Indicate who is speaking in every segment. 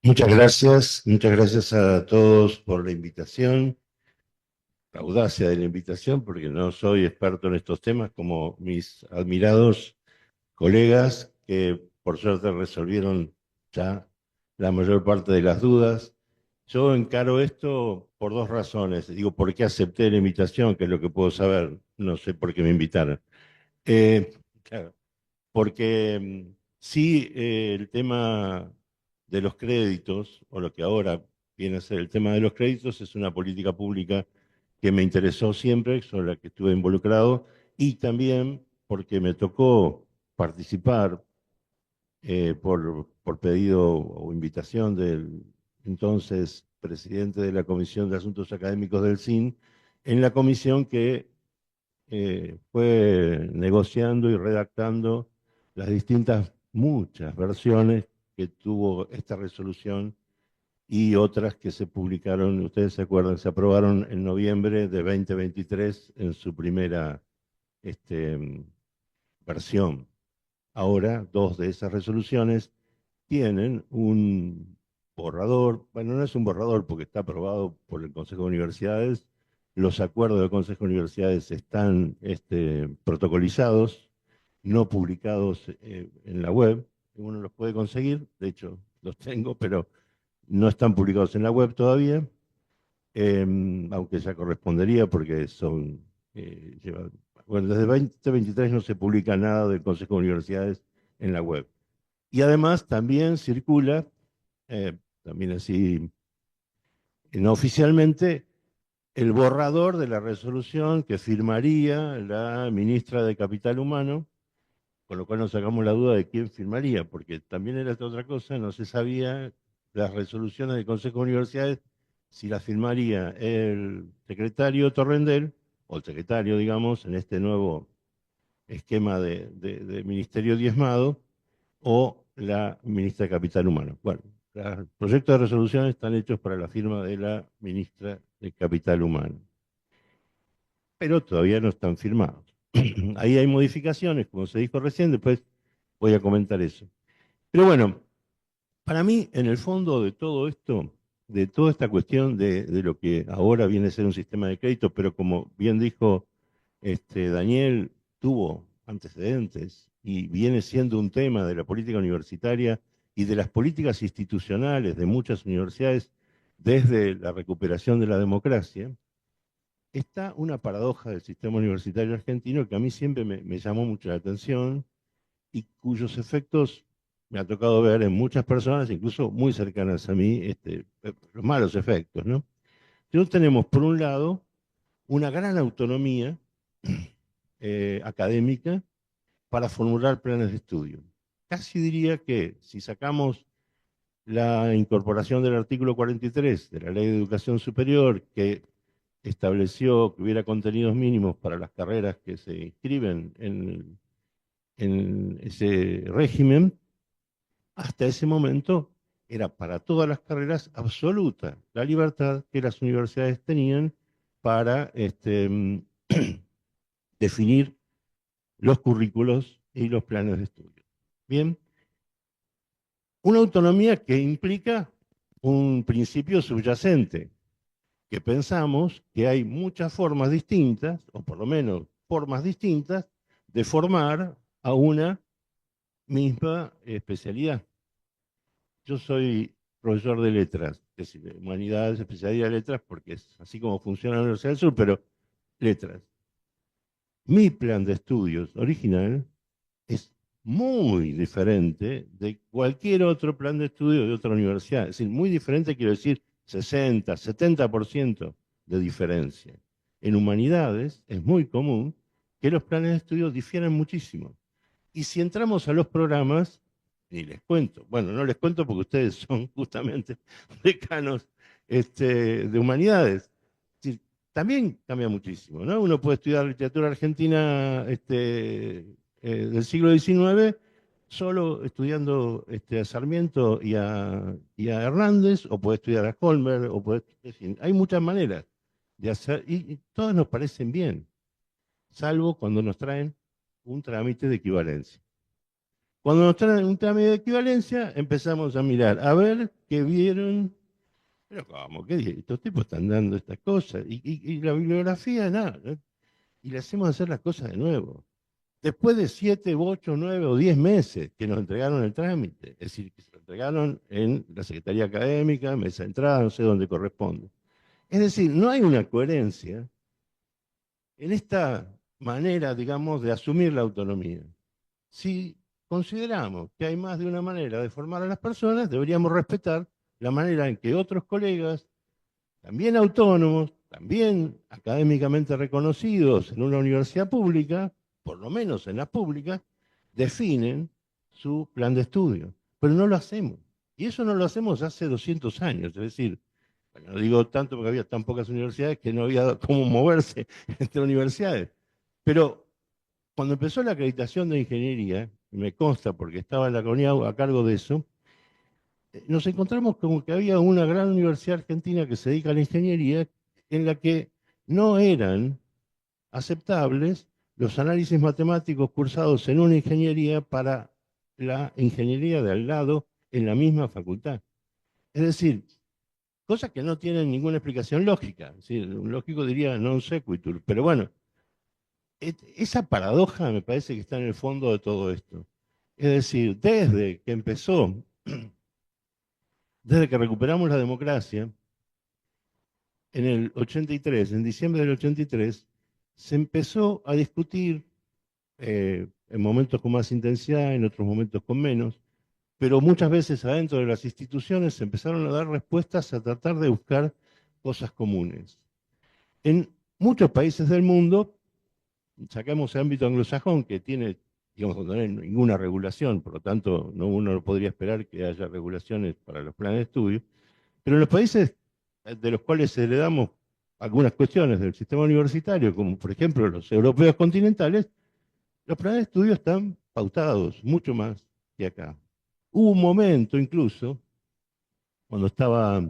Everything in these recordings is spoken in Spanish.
Speaker 1: Muchas gracias a todos por la invitación, la audacia de la invitación, porque no soy experto en estos temas como mis admirados colegas que por suerte resolvieron ya la mayor parte de las dudas. Yo encaro esto por dos razones. Digo, ¿por qué acepté la invitación? Que es lo que puedo saber. No sé por qué me invitaron. Eh, claro, porque sí, el tema de los créditos, o lo que ahora viene a ser el tema de los créditos, es una política pública que me interesó siempre, sobre la que estuve involucrado, y también porque me tocó participar por pedido o invitación del entonces presidente de la Comisión de Asuntos Académicos del CIN, en la comisión que fue negociando y redactando las distintas, muchas versiones que tuvo esta resolución y otras que se publicaron, ustedes se acuerdan, se aprobaron en noviembre de 2023 en su primera este, versión. Ahora, dos de esas resoluciones tienen un borrador, bueno, no es un borrador porque está aprobado por el Consejo de Universidades, los acuerdos del Consejo de Universidades están protocolizados, no publicados en la web, uno los puede conseguir, de hecho los tengo, pero no están publicados en la web todavía, eh, aunque ya correspondería porque son, bueno, desde 2023 no se publica nada del Consejo de Universidades en la web. Y además también circula, también así no oficialmente, el borrador de la resolución que firmaría la ministra de Capital Humano, con lo cual nos sacamos la duda de quién firmaría, porque también era esta otra cosa, no se sabía las resoluciones del Consejo de Universidades, si las firmaría el secretario Torrendel, o el secretario, digamos, en este nuevo esquema de ministerio diezmado, o la ministra de Capital Humano. Bueno, los proyectos de resolución están hechos para la firma de la ministra de Capital Humano, pero todavía no están firmados. Ahí hay modificaciones, como se dijo recién, después voy a comentar eso. Pero bueno, para mí, en el fondo de todo esto, de toda esta cuestión de lo que ahora viene a ser un sistema de crédito, pero como bien dijo Daniel, tuvo antecedentes y viene siendo un tema de la política universitaria y de las políticas institucionales de muchas universidades desde la recuperación de la democracia, está una paradoja del sistema universitario argentino que a mí siempre me llamó mucho la atención y cuyos efectos me ha tocado ver en muchas personas, incluso muy cercanas a mí, los malos efectos, ¿no? Entonces tenemos, por un lado, una gran autonomía académica para formular planes de estudio. Casi diría que si sacamos la incorporación del artículo 43 de la Ley de Educación Superior, que estableció que hubiera contenidos mínimos para las carreras que se inscriben en ese régimen, hasta ese momento era para todas las carreras absoluta la libertad que las universidades tenían para definir los currículos y los planes de estudio. Bien, una autonomía que implica un principio subyacente, que pensamos que hay muchas formas distintas, o por lo menos formas distintas, de formar a una misma especialidad. Yo soy profesor de letras, es decir, de humanidades, especialidad de letras, porque es así como funciona la Universidad del Sur, pero letras. Mi plan de estudios original es muy diferente de cualquier otro plan de estudio de otra universidad. Es decir, muy diferente, quiero decir, 60, 70% de diferencia. En humanidades es muy común que los planes de estudio difieran muchísimo. Y si entramos a los programas, ni les cuento. Bueno, no les cuento porque ustedes son justamente decanos de humanidades. Es decir, también cambia muchísimo, ¿no? Uno puede estudiar literatura argentina del siglo XIX solo estudiando a Sarmiento y a Hernández, o puede estudiar a Holmer, o puede, en fin, hay muchas maneras de hacer, y todas nos parecen bien, salvo cuando nos traen un trámite de equivalencia. Cuando nos traen un trámite de equivalencia, empezamos a mirar, a ver qué vieron. Pero ¿cómo? Estos tipos están dando estas cosas. Y la bibliografía, nada, ¿no? Y le hacemos hacer las cosas de nuevo. Después de 7, 8, 9 o 10 meses que nos entregaron el trámite, es decir, que se lo entregaron en la Secretaría Académica, mesa de entrada, no sé dónde corresponde. Es decir, no hay una coherencia en esta manera, digamos, de asumir la autonomía. Si consideramos que hay más de una manera de formar a las personas, deberíamos respetar la manera en que otros colegas, también autónomos, también académicamente reconocidos en una universidad pública, por lo menos en las públicas, definen su plan de estudio. Pero no lo hacemos. Y eso no lo hacemos hace 200 años. Es decir, bueno, no digo tanto porque había tan pocas universidades que no había cómo moverse entre universidades. Pero cuando empezó la acreditación de ingeniería, y me consta porque estaba en la CONIAU a cargo de eso, nos encontramos como que había una gran universidad argentina que se dedica a la ingeniería en la que no eran aceptables los análisis matemáticos cursados en una ingeniería para la ingeniería de al lado en la misma facultad. Es decir, cosas que no tienen ninguna explicación lógica. Es decir, un lógico diría non sequitur, pero bueno, esa paradoja me parece que está en el fondo de todo esto. Es decir, desde que recuperamos la democracia, en el 83, en diciembre del 83, se empezó a discutir, en momentos con más intensidad, en otros momentos con menos, pero muchas veces adentro de las instituciones se empezaron a dar respuestas a tratar de buscar cosas comunes. En muchos países del mundo, sacamos el ámbito anglosajón, que tiene, digamos, no hay ninguna regulación, por lo tanto, uno no podría esperar que haya regulaciones para los planes de estudio, pero en los países de los cuales heredamos algunas cuestiones del sistema universitario, como por ejemplo los europeos continentales, los planes de estudio están pautados mucho más que acá. Hubo un momento incluso, cuando estaba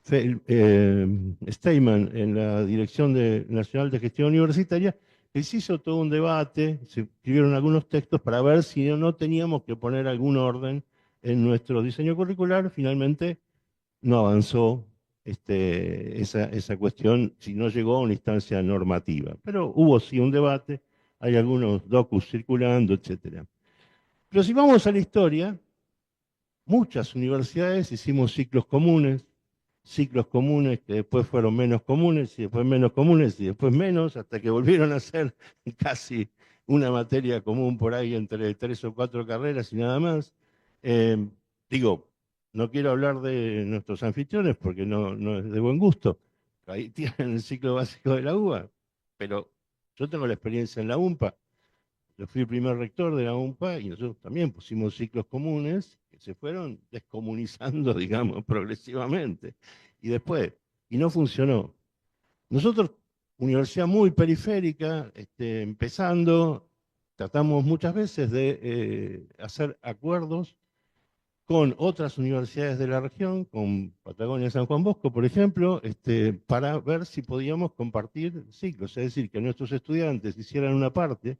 Speaker 1: Steinman en la Dirección Nacional de Gestión Universitaria, que se hizo todo un debate, se escribieron algunos textos para ver si no teníamos que poner algún orden en nuestro diseño curricular. Finalmente no avanzó esa cuestión, si no llegó a una instancia normativa. Pero hubo sí un debate, hay algunos docus circulando, etcétera. Pero si vamos a la historia, muchas universidades hicimos ciclos comunes que después fueron menos comunes y después menos comunes y después menos, hasta que volvieron a ser casi una materia común por ahí entre 3 o 4 carreras y nada más. Eh, digo, no quiero hablar de nuestros anfitriones porque no es de buen gusto. Ahí tienen el ciclo básico de la UBA, pero yo tengo la experiencia en la UMPA. Yo fui el primer rector de la UMPA y nosotros también pusimos ciclos comunes que se fueron descomunizando, digamos, progresivamente. Y después, y no funcionó. Nosotros, universidad muy periférica, empezando, tratamos muchas veces de hacer acuerdos con otras universidades de la región, con Patagonia San Juan Bosco, por ejemplo, para ver si podíamos compartir ciclos, es decir, que nuestros estudiantes hicieran una parte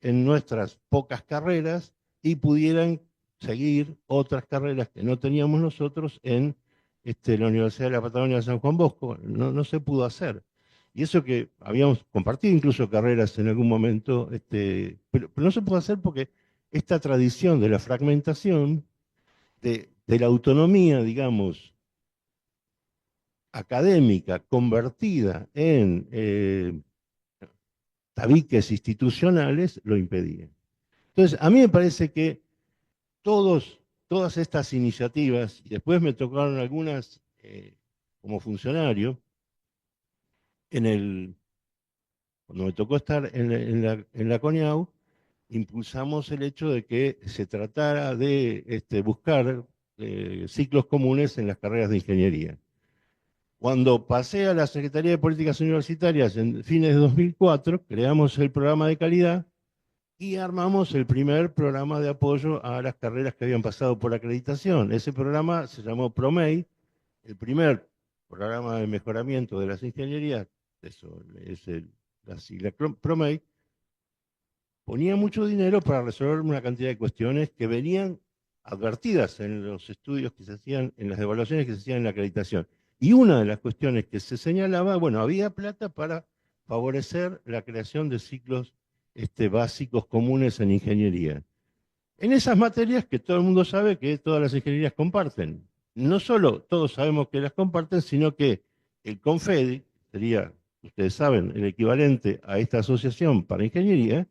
Speaker 1: en nuestras pocas carreras y pudieran seguir otras carreras que no teníamos nosotros en la Universidad de la Patagonia de San Juan Bosco. No se pudo hacer. Y eso que habíamos compartido incluso carreras en algún momento, pero no se pudo hacer porque esta tradición de la fragmentación, de la autonomía, digamos, académica, convertida en tabiques institucionales, lo impedía. Entonces, a mí me parece que todas estas iniciativas, y después me tocaron algunas como funcionario, cuando me tocó estar en la CONIAU, impulsamos el hecho de que se tratara de buscar ciclos comunes en las carreras de ingeniería. Cuando pasé a la Secretaría de Políticas Universitarias en fines de 2004, creamos el programa de calidad y armamos el primer programa de apoyo a las carreras que habían pasado por acreditación. Ese programa se llamó PROMEI, el primer programa de mejoramiento de las ingenierías, eso es la sigla PROMEI, ponía mucho dinero para resolver una cantidad de cuestiones que venían advertidas en los estudios que se hacían, en las evaluaciones que se hacían en la acreditación. Y una de las cuestiones que se señalaba, bueno, había plata para favorecer la creación de ciclos básicos comunes en ingeniería. En esas materias que todo el mundo sabe que todas las ingenierías comparten. No solo todos sabemos que las comparten, sino que el CONFEDI, sería, ustedes saben, el equivalente a esta asociación para ingeniería,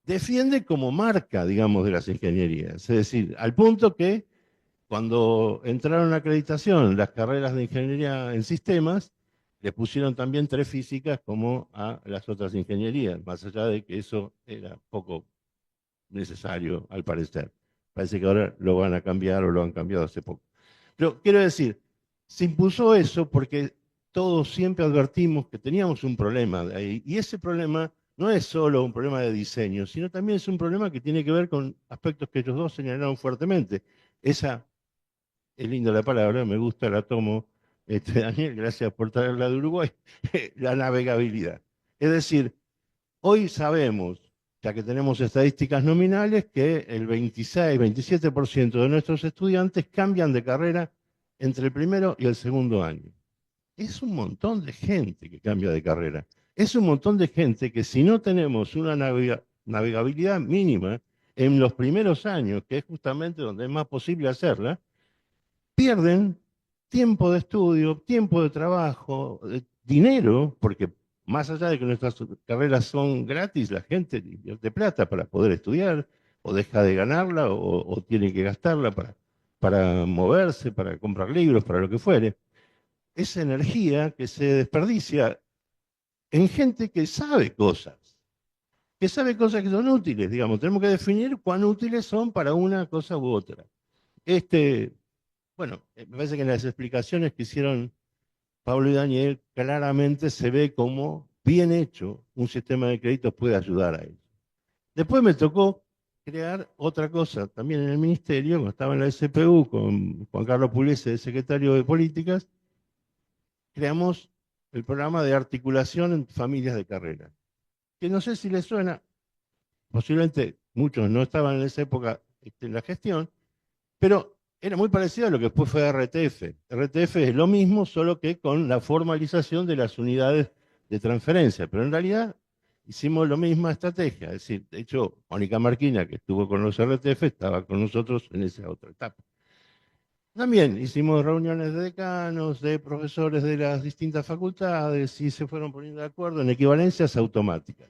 Speaker 1: defiende como marca, digamos, de las ingenierías. Es decir, al punto que cuando entraron a acreditación las carreras de ingeniería en sistemas, le pusieron también 3 físicas como a las otras ingenierías, más allá de que eso era poco necesario, al parecer. Parece que ahora lo van a cambiar o lo han cambiado hace poco. Pero quiero decir, se impuso eso porque todos siempre advertimos que teníamos un problema de ahí, y ese problema no es solo un problema de diseño, sino también es un problema que tiene que ver con aspectos que ellos dos señalaron fuertemente. Esa es linda la palabra, me gusta, la tomo, Daniel, gracias por traerla de Uruguay, la navegabilidad. Es decir, hoy sabemos, ya que tenemos estadísticas nominales, que el 26-27% de nuestros estudiantes cambian de carrera entre el primero y el segundo año. Es un montón de gente que cambia de carrera. Es un montón de gente que si no tenemos una navegabilidad mínima en los primeros años, que es justamente donde es más posible hacerla, pierden tiempo de estudio, tiempo de trabajo, dinero, porque más allá de que nuestras carreras son gratis, la gente invierte plata para poder estudiar, o deja de ganarla, o tiene que gastarla para moverse, para comprar libros, para lo que fuere. Esa energía que se desperdicia en gente que sabe cosas que son útiles, digamos. Tenemos que definir cuán útiles son para una cosa u otra. Bueno, me parece que en las explicaciones que hicieron Pablo y Daniel, claramente se ve cómo bien hecho un sistema de créditos puede ayudar a eso. Después me tocó crear otra cosa, también en el ministerio, cuando estaba en la SPU con Juan Carlos Pugliese, secretario de Políticas, creamos el programa de articulación en familias de carrera, que no sé si les suena, posiblemente muchos no estaban en esa época en la gestión, pero era muy parecido a lo que después fue RTF. RTF es lo mismo, solo que con la formalización de las unidades de transferencia, pero en realidad hicimos la misma estrategia. Es decir, de hecho, Mónica Marquina, que estuvo con los RTF, estaba con nosotros en esa otra etapa. También hicimos reuniones de decanos, de profesores de las distintas facultades y se fueron poniendo de acuerdo en equivalencias automáticas.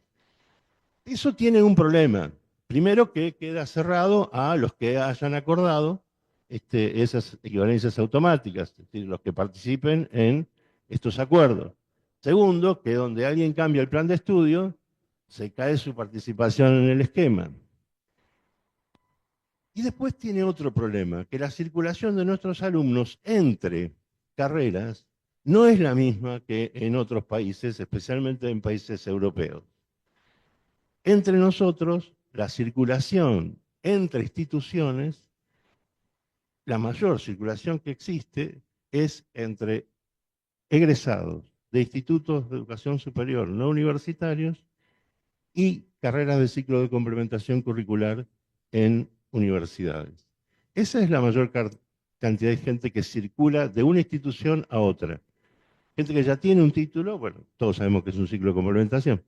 Speaker 1: Eso tiene un problema. Primero que queda cerrado a los que hayan acordado esas equivalencias automáticas, es decir, los que participen en estos acuerdos. Segundo, que donde alguien cambia el plan de estudio, se cae su participación en el esquema. Y después tiene otro problema, que la circulación de nuestros alumnos entre carreras no es la misma que en otros países, especialmente en países europeos. Entre nosotros, la circulación entre instituciones, la mayor circulación que existe es entre egresados de institutos de educación superior no universitarios y carreras de ciclo de complementación curricular en universidades. Esa es la mayor cantidad de gente que circula de una institución a otra. Gente que ya tiene un título, bueno, todos sabemos que es un ciclo de complementación.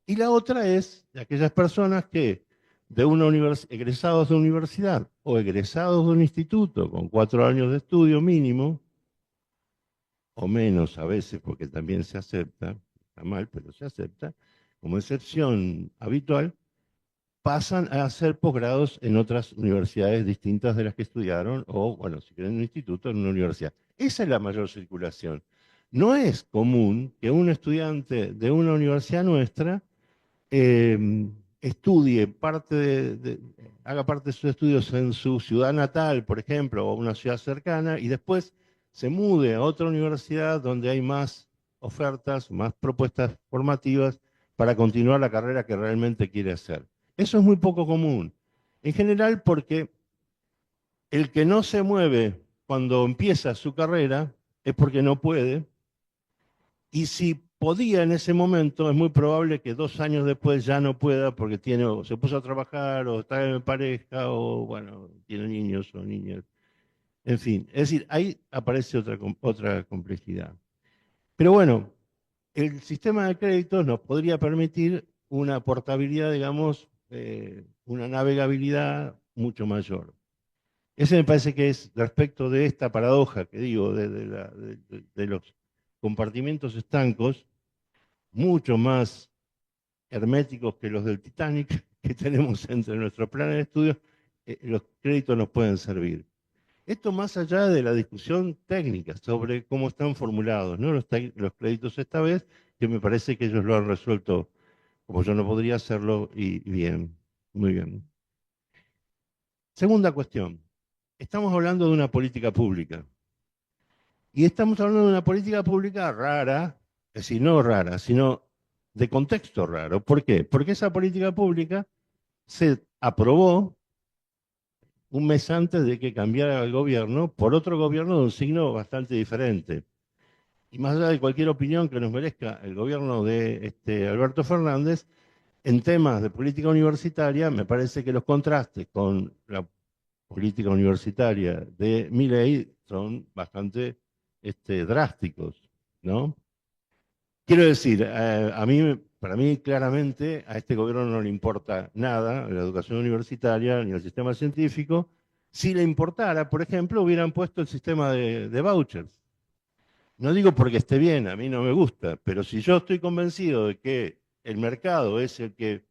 Speaker 1: Y la otra es de aquellas personas que de una egresados de universidad o egresados de un instituto con 4 años de estudio mínimo, o menos a veces, porque también se acepta, está mal, pero se acepta, como excepción habitual, pasan a hacer posgrados en otras universidades distintas de las que estudiaron, o, bueno, si quieren en un instituto, en una universidad. Esa es la mayor circulación. No es común que un estudiante de una universidad nuestra estudie haga parte de sus estudios en su ciudad natal, por ejemplo, o una ciudad cercana, y después se mude a otra universidad donde hay más ofertas, más propuestas formativas para continuar la carrera que realmente quiere hacer. Eso es muy poco común. En general porque el que no se mueve cuando empieza su carrera es porque no puede, y si podía en ese momento, es muy probable que 2 años después ya no pueda porque tiene, o se puso a trabajar, o está en pareja, o bueno, tiene niños o niñas. En fin, es decir, ahí aparece otra complejidad. Pero bueno, el sistema de créditos nos podría permitir una portabilidad, digamos, una navegabilidad mucho mayor. Ese me parece que es respecto de esta paradoja que digo, de los compartimentos estancos, mucho más herméticos que los del Titanic que tenemos entre nuestros planes de estudio, los créditos nos pueden servir. Esto más allá de la discusión técnica sobre cómo están formulados, ¿no? Los créditos esta vez, que me parece que ellos lo han resuelto como yo no podría hacerlo y bien, muy bien. Segunda cuestión, estamos hablando de una política pública y estamos hablando de una política pública rara, es decir, no rara, sino de contexto raro. ¿Por qué? Porque esa política pública se aprobó un mes antes de que cambiara el gobierno por otro gobierno de un signo bastante diferente. Y más allá de cualquier opinión que nos merezca el gobierno de Alberto Fernández, en temas de política universitaria, me parece que los contrastes con la política universitaria de Milei son bastante drásticos, ¿no? Quiero decir, para mí claramente a este gobierno no le importa nada la educación universitaria ni el sistema científico. Si le importara, por ejemplo, hubieran puesto el sistema de vouchers. No digo porque esté bien, a mí no me gusta, pero si yo estoy convencido de que el mercado es el que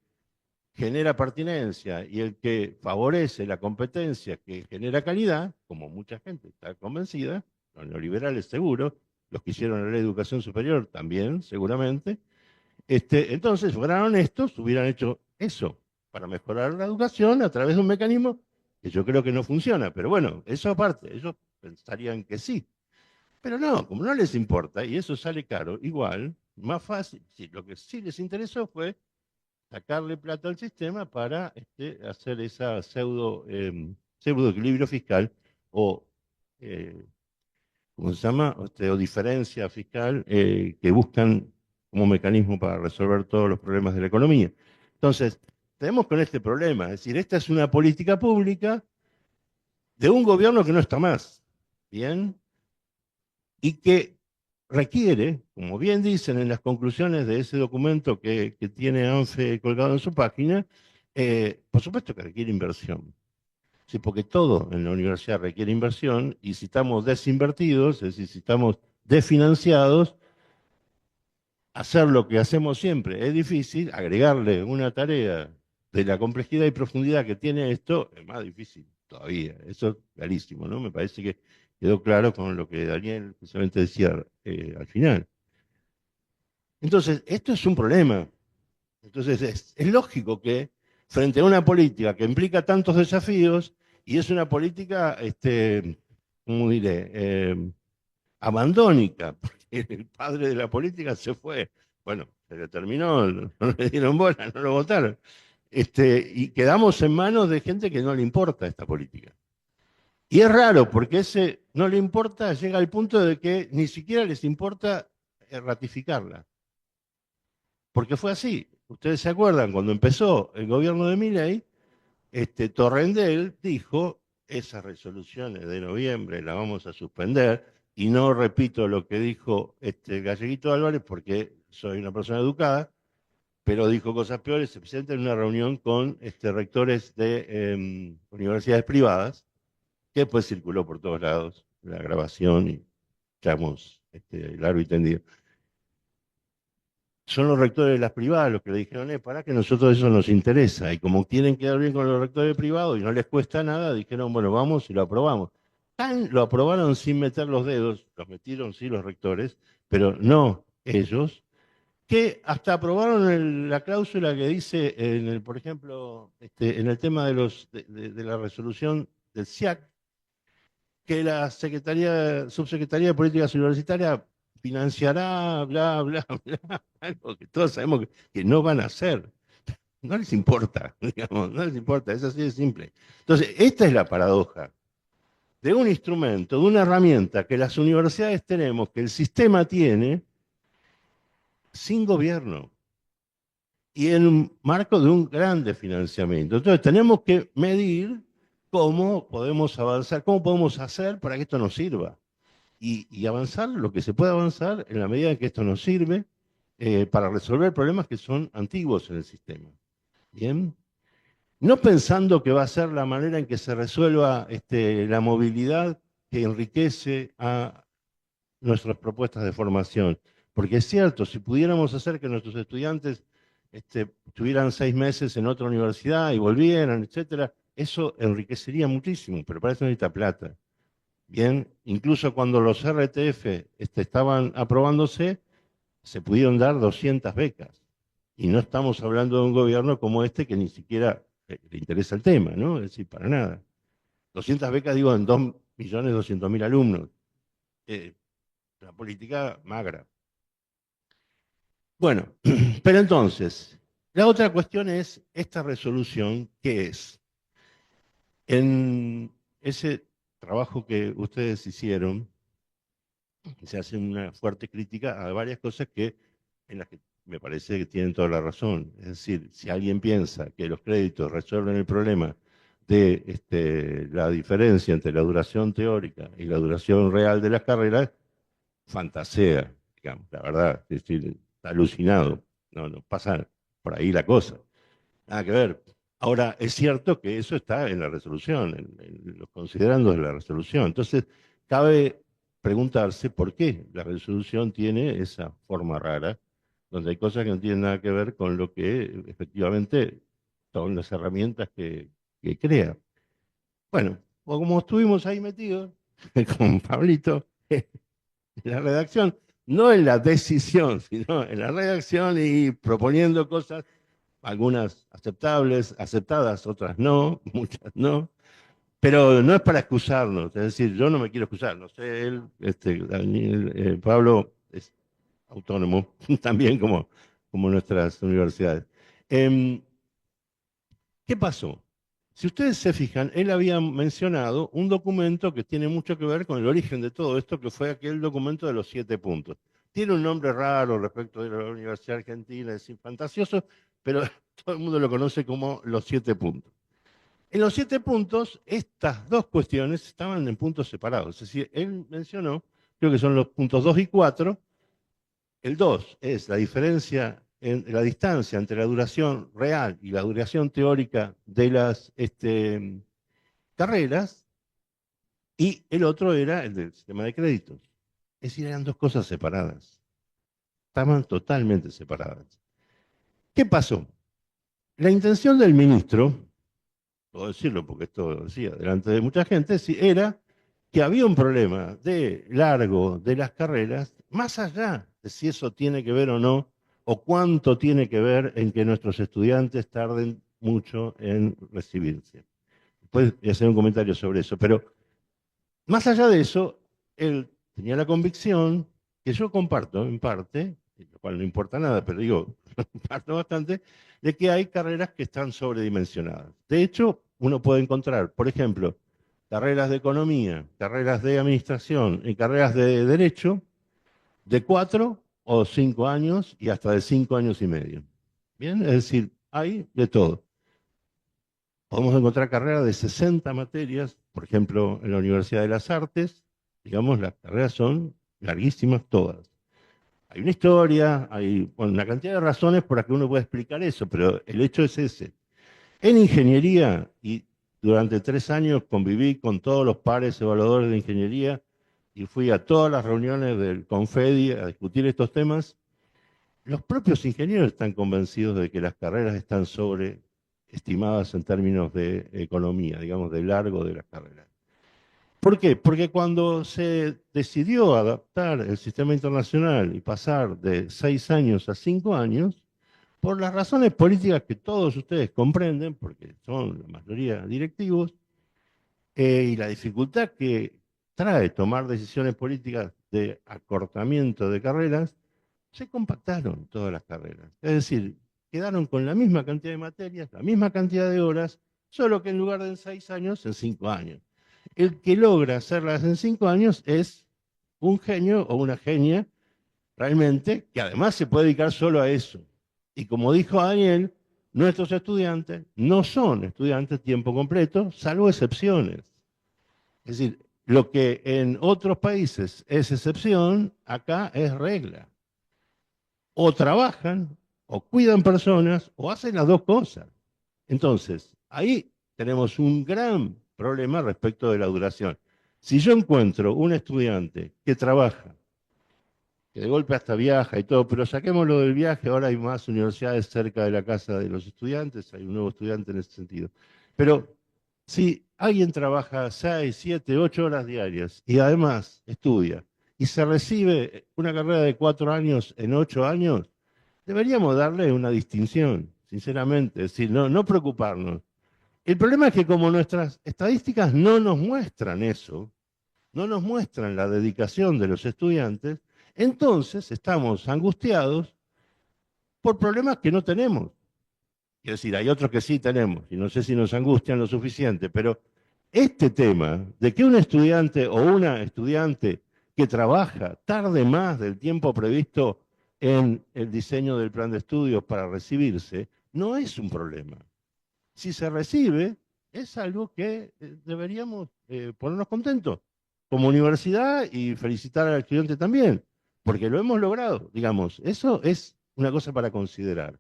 Speaker 1: genera pertinencia y el que favorece la competencia que genera calidad, como mucha gente está convencida, los neoliberales seguro, los que hicieron la educación superior también, seguramente, entonces, si fueran honestos, hubieran hecho eso para mejorar la educación a través de un mecanismo que yo creo que no funciona. Pero bueno, eso aparte, ellos pensarían que sí. Pero no, como no les importa y eso sale caro, igual, más fácil, sí, lo que sí les interesó fue sacarle plata al sistema para hacer esa pseudo equilibrio fiscal o, eh, ¿cómo se llama? O diferencia fiscal que buscan como mecanismo para resolver todos los problemas de la economía. Entonces, tenemos con este problema, es decir, esta es una política pública de un gobierno que no está más, ¿bien? Y que requiere, como bien dicen en las conclusiones de ese documento que tiene ANFE colgado en su página, por supuesto que requiere inversión. Sí, porque todo en la universidad requiere inversión y si estamos desinvertidos, es decir, si estamos desfinanciados, hacer lo que hacemos siempre es difícil, agregarle una tarea de la complejidad y profundidad que tiene esto es más difícil todavía. Eso es clarísimo, ¿no? Me parece que quedó claro con lo que Daniel justamente decía al final. Entonces, esto es un problema. Entonces, es lógico que frente a una política que implica tantos desafíos y es una política, ¿cómo diré? Abandónica, porque el padre de la política se fue. Bueno, se le terminó, no le dieron bola, no lo votaron. Y quedamos en manos de gente que no le importa esta política. Y es raro, porque ese no le importa llega al punto de que ni siquiera les importa ratificarla. Porque fue así. Ustedes se acuerdan, cuando empezó el gobierno de Milei, Torrendel dijo, esas resoluciones de noviembre las vamos a suspender, y no repito lo que dijo Galleguito Álvarez, porque soy una persona educada, pero dijo cosas peores, especialmente en una reunión con rectores de universidades privadas, que después circuló por todos lados la grabación y echamos largo y tendido. Son los rectores de las privadas los que le dijeron, para que nosotros eso nos interesa. Y como quieren quedar bien con los rectores privados y no les cuesta nada, dijeron, bueno, vamos y lo aprobamos. Lo aprobaron sin meter los dedos, los metieron sí los rectores, pero no ellos, que hasta aprobaron la cláusula que dice, por ejemplo, en el tema de la resolución del SIAC, que la Subsecretaría de Políticas Universitarias financiará, bla, bla, bla, algo que todos sabemos que no van a hacer. No les importa, digamos, no les importa, es así de simple. Entonces, esta es la paradoja de un instrumento, de una herramienta que las universidades tenemos, que el sistema tiene, sin gobierno y en un marco de un grande financiamiento. Entonces tenemos que medir cómo podemos avanzar, cómo podemos hacer para que esto nos sirva. Y avanzar lo que se puede avanzar en la medida en que esto nos sirve para resolver problemas que son antiguos en el sistema. Bien, no pensando que va a ser la manera en que se resuelva la movilidad que enriquece a nuestras propuestas de formación. Porque es cierto, si pudiéramos hacer que nuestros estudiantes tuvieran 6 meses en otra universidad y volvieran, etcétera, eso enriquecería muchísimo, pero para eso necesita plata. Bien, incluso cuando los RTF estaban aprobándose, se pudieron dar 200 becas. Y no estamos hablando de un gobierno como este que ni siquiera le interesa el tema, ¿no? Es decir, para nada. 200 becas, digo, en 2.200.000 alumnos. Una política magra. Bueno, pero entonces, la otra cuestión es esta resolución, ¿qué es? En ese trabajo que ustedes hicieron, se hace una fuerte crítica a varias cosas en las que me parece que tienen toda la razón. Es decir, si alguien piensa que los créditos resuelven el problema de la diferencia entre la duración teórica y la duración real de las carreras, fantasea, digamos, la verdad, es decir, está alucinado, no pasa por ahí la cosa, nada que ver. Ahora, es cierto que eso está en la resolución, en los considerandos de la resolución. Entonces, cabe preguntarse por qué la resolución tiene esa forma rara, donde hay cosas que no tienen nada que ver con lo que efectivamente son las herramientas que crea. Bueno, o como estuvimos ahí metidos con Pablito, la redacción, no en la decisión, sino en la redacción y proponiendo cosas, algunas aceptables, aceptadas, otras no, muchas no, pero no es para excusarnos, es decir, yo no me quiero excusar, no sé, él, Daniel, Pablo es autónomo, también como nuestras universidades. Em, ¿Qué pasó? Si ustedes se fijan, él había mencionado un documento que tiene mucho que ver con el origen de todo esto, que fue aquel documento de los 7 puntos. Tiene un nombre raro respecto de la Universidad Argentina, es fantasioso, pero todo el mundo lo conoce como los 7 puntos. En los 7 puntos, estas dos cuestiones estaban en puntos separados. Es decir, él mencionó, creo que son los puntos 2 y 4. El 2 es la diferencia en la distancia entre la duración real y la duración teórica de las carreras, y el otro era el del sistema de créditos. Es decir, eran dos cosas separadas. Estaban totalmente separadas. ¿Qué pasó? La intención del ministro, puedo decirlo porque esto lo decía delante de mucha gente, sí, era que había un problema de largo de las carreras, más allá de si eso tiene que ver o no, o cuánto tiene que ver en que nuestros estudiantes tarden mucho en recibirse. Después voy a hacer un comentario sobre eso, pero más allá de eso, él tenía la convicción, que yo comparto en parte, lo cual no importa nada, pero digo, comparto bastante, de que hay carreras que están sobredimensionadas. De hecho, uno puede encontrar, por ejemplo, carreras de economía, carreras de administración y carreras de derecho de 4 o 5 años y hasta de 5 años y medio. Bien, es decir, hay de todo. Podemos encontrar carreras de 60 materias, por ejemplo, en la Universidad de las Artes, digamos, las carreras son larguísimas todas. Hay una historia, hay bueno, una cantidad de razones por las que uno puede explicar eso, pero el hecho es ese. En ingeniería, y durante 3 años conviví con todos los pares evaluadores de ingeniería y fui a todas las reuniones del Confedi a discutir estos temas, los propios ingenieros están convencidos de que las carreras están sobreestimadas en términos de economía, digamos, de largo de las carreras. ¿Por qué? Porque cuando se decidió adaptar el sistema internacional y pasar de 6 años a 5 años, por las razones políticas que todos ustedes comprenden, porque son la mayoría directivos, y la dificultad que trae tomar decisiones políticas de acortamiento de carreras, se compactaron todas las carreras. Es decir, quedaron con la misma cantidad de materias, la misma cantidad de horas, solo que en lugar de en 6 años, en 5 años. El que logra hacerlas en 5 años es un genio o una genia, realmente, que además se puede dedicar solo a eso. Y como dijo Daniel, nuestros estudiantes no son estudiantes tiempo completo, salvo excepciones. Es decir, lo que en otros países es excepción, acá es regla. O trabajan, o cuidan personas, o hacen las dos cosas. Entonces, ahí tenemos un gran problema respecto de la duración. Si yo encuentro un estudiante que trabaja, que de golpe hasta viaja y todo, pero saquémoslo del viaje, ahora hay más universidades cerca de la casa de los estudiantes, hay un nuevo estudiante en ese sentido. Pero si alguien trabaja 6, 7, 8 horas diarias y además estudia y se recibe una carrera de 4 años en 8 años, deberíamos darle una distinción, sinceramente, es decir, no preocuparnos. El problema es que como nuestras estadísticas no nos muestran eso, no nos muestran la dedicación de los estudiantes, entonces estamos angustiados por problemas que no tenemos. Quiero decir, hay otros que sí tenemos, y no sé si nos angustian lo suficiente, pero este tema de que un estudiante o una estudiante que trabaja tarde más del tiempo previsto en el diseño del plan de estudios para recibirse, no es un problema. Si se recibe, es algo que deberíamos ponernos contentos como universidad y felicitar al estudiante también, porque lo hemos logrado, digamos. Eso es una cosa para considerar.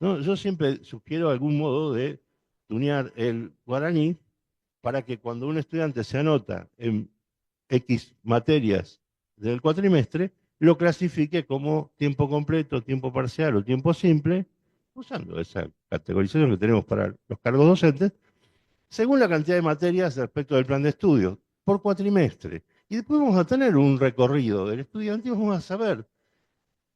Speaker 1: ¿No? Yo siempre sugiero algún modo de tunear el guaraní para que cuando un estudiante se anota en X materias del cuatrimestre, lo clasifique como tiempo completo, tiempo parcial o tiempo simple, usando esa categorización que tenemos para los cargos docentes, según la cantidad de materias respecto del plan de estudio, por cuatrimestre. Y después vamos a tener un recorrido del estudiante y vamos a saber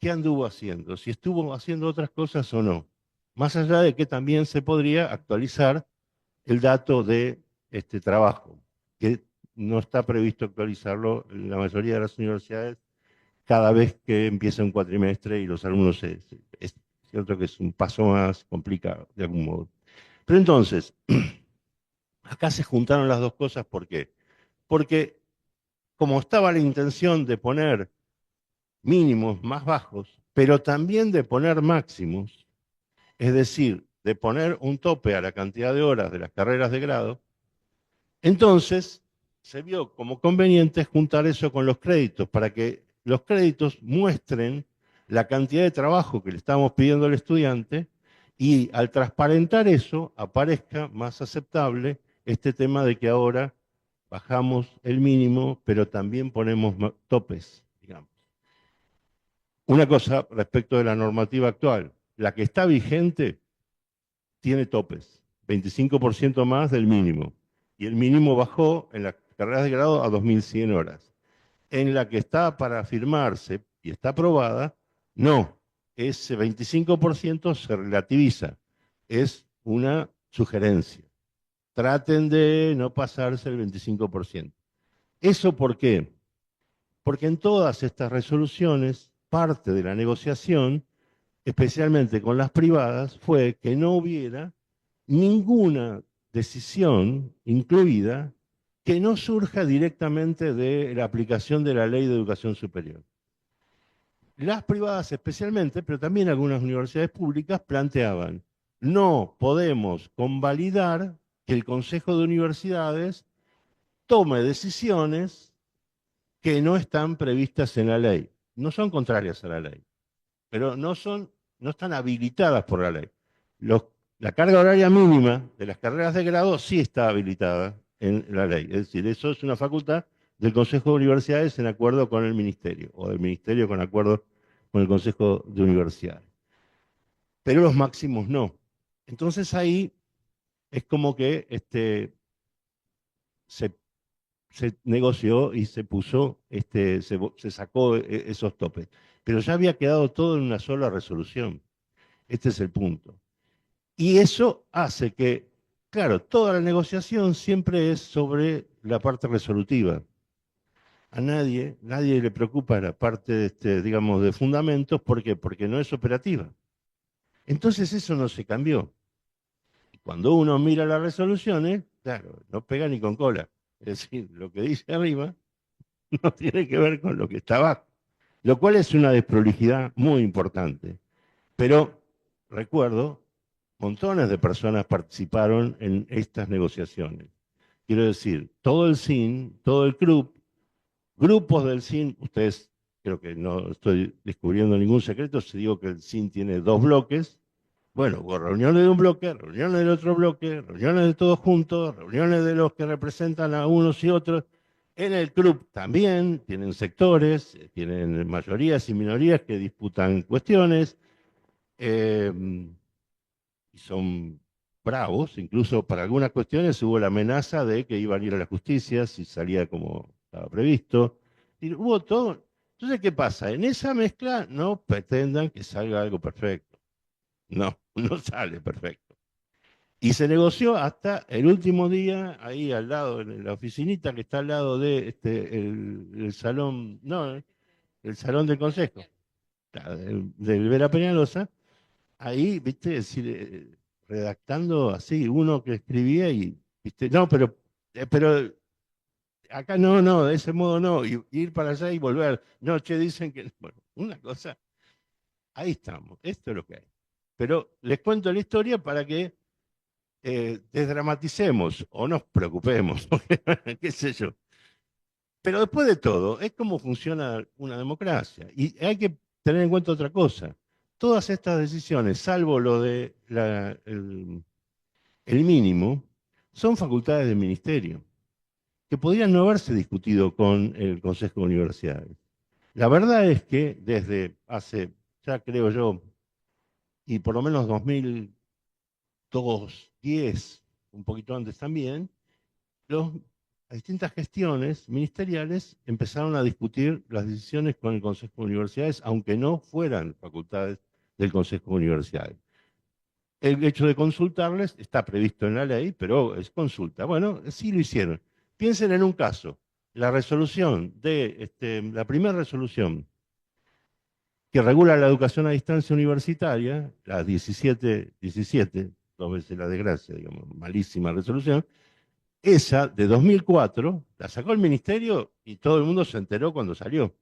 Speaker 1: qué anduvo haciendo, si estuvo haciendo otras cosas o no. Más allá de que también se podría actualizar el dato de este trabajo, que no está previsto actualizarlo en la mayoría de las universidades cada vez que empieza un cuatrimestre y los alumnos es cierto que es un paso más complicado, de algún modo. Pero entonces, acá se juntaron las dos cosas, ¿por qué? Porque como estaba la intención de poner mínimos más bajos, pero también de poner máximos, es decir, de poner un tope a la cantidad de horas de las carreras de grado, entonces se vio como conveniente juntar eso con los créditos, para que los créditos muestren la cantidad de trabajo que le estamos pidiendo al estudiante y al transparentar eso aparezca más aceptable este tema de que ahora bajamos el mínimo, pero también ponemos topes, digamos. Una cosa respecto de la normativa actual, la que está vigente tiene topes, 25% más del mínimo. Y el mínimo bajó en las carreras de grado a 2.100 horas. En la que está para firmarse y está aprobada, no. Ese 25% se relativiza. Es una sugerencia. Traten de no pasarse el 25%. ¿Eso por qué? Porque en todas estas resoluciones, parte de la negociación, especialmente con las privadas, fue que no hubiera ninguna decisión incluida que no surja directamente de la aplicación de la Ley de Educación Superior. Las privadas especialmente, pero también algunas universidades públicas planteaban, no podemos convalidar que el Consejo de Universidades tome decisiones que no están previstas en la ley. No son contrarias a la ley, pero no están habilitadas por la ley. Los, la carga horaria mínima de las carreras de grado sí está habilitada en la ley. Es decir, eso es una facultad del Consejo de Universidades en acuerdo con el Ministerio, o del Ministerio con acuerdo con el Consejo de Universidades. Pero los máximos no. Entonces ahí es como que se, se negoció y se puso, se sacó esos topes. Pero ya había quedado todo en una sola resolución. Este es el punto. Y eso hace que, claro, toda la negociación siempre es sobre la parte resolutiva. A nadie le preocupa la parte, digamos, de fundamentos. ¿Por qué? Porque no es operativa. Entonces eso no se cambió. Y cuando uno mira las resoluciones, claro, no pega ni con cola. Es decir, lo que dice arriba no tiene que ver con lo que está abajo. lo cual es una desprolijidad muy importante. Pero recuerdo, montones de personas participaron en estas negociaciones. Quiero decir, todo el CIN, todo el club, grupos del CIN, ustedes creo que no estoy descubriendo ningún secreto si digo que el CIN tiene dos bloques. Bueno, hubo reuniones de un bloque, reuniones del otro bloque, reuniones de todos juntos, reuniones de los que representan a unos y otros. En el club también tienen sectores, tienen mayorías y minorías que disputan cuestiones eh, y son bravos. Incluso para algunas cuestiones hubo la amenaza de que iban a ir a la justicia si salía como estaba previsto. Y hubo todo. Entonces, ¿qué pasa? En esa mezcla no pretendan que salga algo perfecto. No, no sale perfecto. Y se negoció hasta el último día, ahí al lado, en la oficinita que está al lado de el salón, no, el salón del consejo, del Vera Peñalosa, ahí, viste, es decir, redactando así, uno que escribía y, viste, no, pero acá no, no, de ese modo no, y ir para allá y volver. No, che, dicen que, bueno, una cosa, ahí estamos, esto es lo que hay. Pero les cuento la historia para que desdramaticemos o nos preocupemos, qué sé yo. Pero después de todo, es como funciona una democracia. Y hay que tener en cuenta otra cosa. Todas estas decisiones, salvo lo de el mínimo, son facultades del ministerio, que podrían no haberse discutido con el Consejo de Universidades. La verdad es que desde hace, ya creo yo, y por lo menos 2002, 2010, un poquito antes también, las distintas gestiones ministeriales empezaron a discutir las decisiones con el Consejo de Universidades, aunque no fueran facultades del Consejo de Universidades. El hecho de consultarles está previsto en la ley, pero es consulta. Bueno, sí lo hicieron. Piensen en un caso, la resolución la primera resolución que regula la educación a distancia universitaria, la 1717, dos veces la desgracia, digamos, malísima resolución, esa de 2004 la sacó el ministerio y todo el mundo se enteró cuando salió.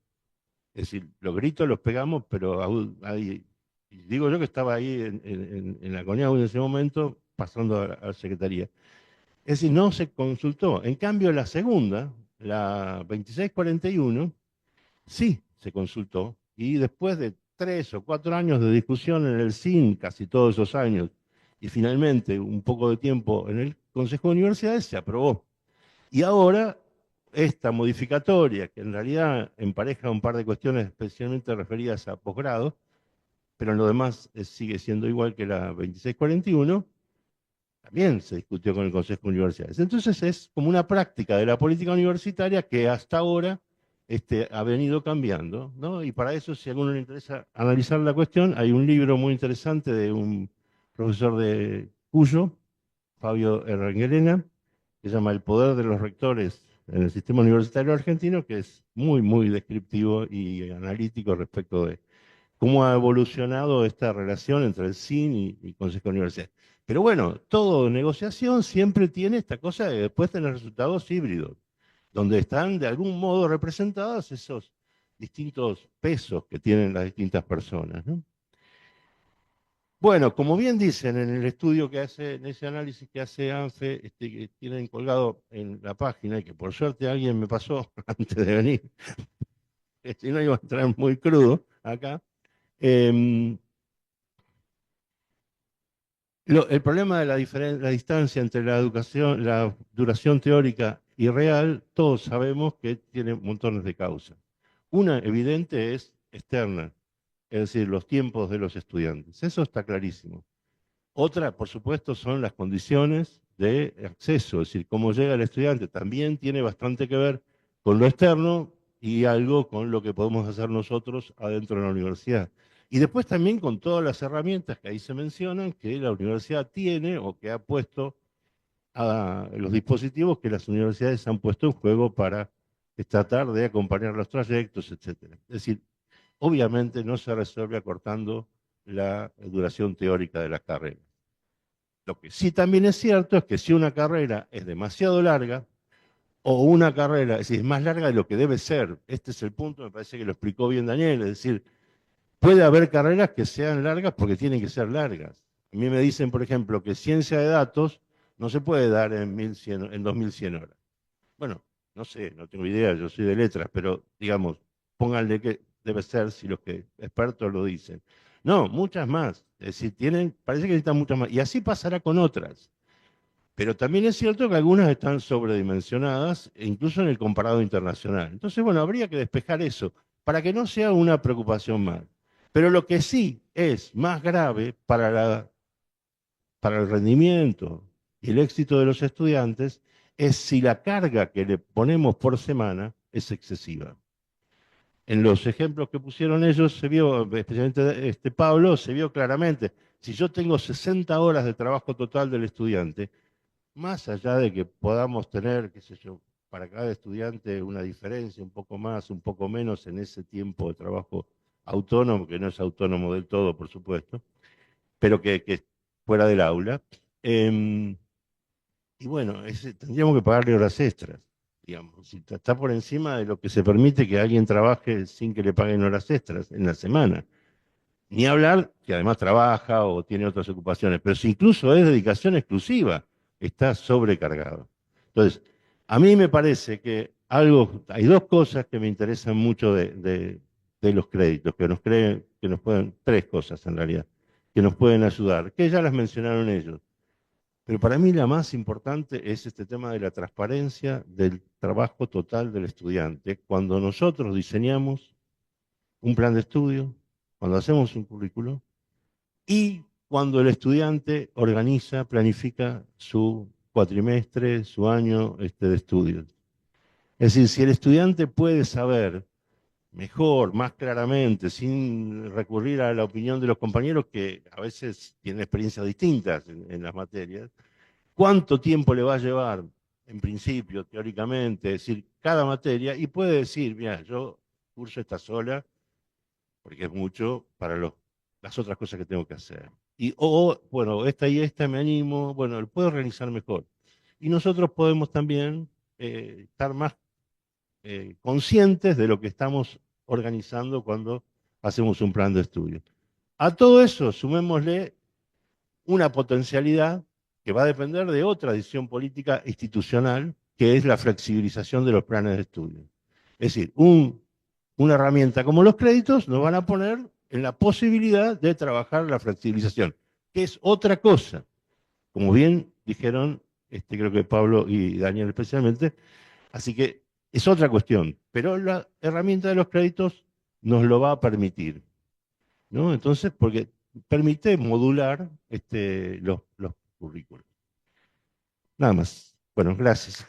Speaker 1: Es decir, los gritos los pegamos, pero ahí, digo yo que estaba ahí en la CONIAU en ese momento, pasando a la Secretaría. Es decir, no se consultó. En cambio, la segunda, la 2641, sí se consultó. Y después de 3 o 4 años de discusión en el CIN, casi todos esos años, y finalmente un poco de tiempo en el Consejo de Universidades, se aprobó. Y ahora, esta modificatoria, que en realidad empareja un par de cuestiones especialmente referidas a posgrado, pero en lo demás sigue siendo igual que la 2641, también se discutió con el Consejo de Universidades. Entonces es como una práctica de la política universitaria que hasta ahora ha venido cambiando, ¿no? Y para eso, si a alguno le interesa analizar la cuestión, hay un libro muy interesante de un profesor de Cuyo, Fabio Errenguerena, que se llama El poder de los rectores en el sistema universitario argentino, que es muy, muy descriptivo y analítico respecto de cómo ha evolucionado esta relación entre el CIN y Consejo de Universidad. Pero bueno, todo negociación siempre tiene esta cosa de después tener resultados híbridos, donde están de algún modo representados esos distintos pesos que tienen las distintas personas, ¿no? Bueno, como bien dicen en el estudio que hace, en ese análisis que hace ANFE, que tienen colgado en la página y que por suerte alguien me pasó antes de venir, que si no iba a entrar muy crudo acá. eh, el problema de la distancia entre la educación, la duración teórica y real, todos sabemos que tiene montones de causas. Una evidente es externa, es decir, los tiempos de los estudiantes. Eso está clarísimo. Otra, por supuesto, son las condiciones de acceso, es decir, cómo llega el estudiante. También tiene bastante que ver con lo externo y algo con lo que podemos hacer nosotros adentro de la universidad. Y después también con todas las herramientas que ahí se mencionan que la universidad tiene o que ha puesto a los dispositivos que las universidades han puesto en juego para tratar de acompañar los trayectos, etcétera. Es decir, obviamente no se resuelve acortando la duración teórica de la carrera. Lo que sí también es cierto es que si una carrera es demasiado larga, o una carrera, es decir, es más larga de lo que debe ser. Este es el punto, me parece que lo explicó bien Daniel, es decir, puede haber carreras que sean largas porque tienen que ser largas. A mí me dicen, por ejemplo, que ciencia de datos no se puede dar en 1100, en 2100 horas. Bueno, no sé, no tengo idea, yo soy de letras, pero digamos, pónganle que debe ser si los que expertos lo dicen. No, muchas más. Es decir, tienen, parece que necesitan muchas más. Y así pasará con otras. Pero también es cierto que algunas están sobredimensionadas, e incluso en el comparado internacional. Entonces, bueno, habría que despejar eso, para que no sea una preocupación más. Pero lo que sí es más grave para el rendimiento y el éxito de los estudiantes es si la carga que le ponemos por semana es excesiva. En los ejemplos que pusieron ellos se vio, especialmente Pablo, se vio claramente, si yo tengo 60 horas de trabajo total del estudiante, más allá de que podamos tener, qué sé yo, para cada estudiante una diferencia, un poco más, un poco menos en ese tiempo de trabajo autónomo, que no es autónomo del todo, por supuesto, pero que fuera del aula. Eh, y bueno, tendríamos que pagarle horas extras, digamos. Si está por encima de lo que se permite que alguien trabaje sin que le paguen horas extras en la semana. Ni hablar que además trabaja o tiene otras ocupaciones, pero si incluso es dedicación exclusiva, está sobrecargado. Entonces, a mí me parece que hay dos cosas que me interesan mucho de los créditos, que nos pueden, tres cosas en realidad, que nos pueden ayudar, que ya las mencionaron ellos. Pero para mí la más importante es este tema de la transparencia del trabajo total del estudiante. Cuando nosotros diseñamos un plan de estudio, cuando hacemos un currículo y cuando el estudiante organiza, planifica su cuatrimestre, su año de estudios. Es decir, si el estudiante puede saber mejor, más claramente, sin recurrir a la opinión de los compañeros que a veces tienen experiencias distintas en las materias, cuánto tiempo le va a llevar, en principio, teóricamente, es decir, cada materia, y puede decir, mira, yo curso esta sola, porque es mucho para las otras cosas que tengo que hacer. Y, bueno, esta y esta me animo, bueno, lo puedo organizar mejor. Y nosotros podemos también estar más conscientes de lo que estamos organizando cuando hacemos un plan de estudio. A todo eso, sumémosle una potencialidad que va a depender de otra decisión política institucional, que es la flexibilización de los planes de estudio. Es decir, una herramienta como los créditos nos van a poner en la posibilidad de trabajar la flexibilización, que es otra cosa. Como bien dijeron, creo que Pablo y Daniel especialmente, así que es otra cuestión, pero la herramienta de los créditos nos lo va a permitir, ¿no? Entonces, porque permite modular los currículos. Nada más. Bueno, gracias.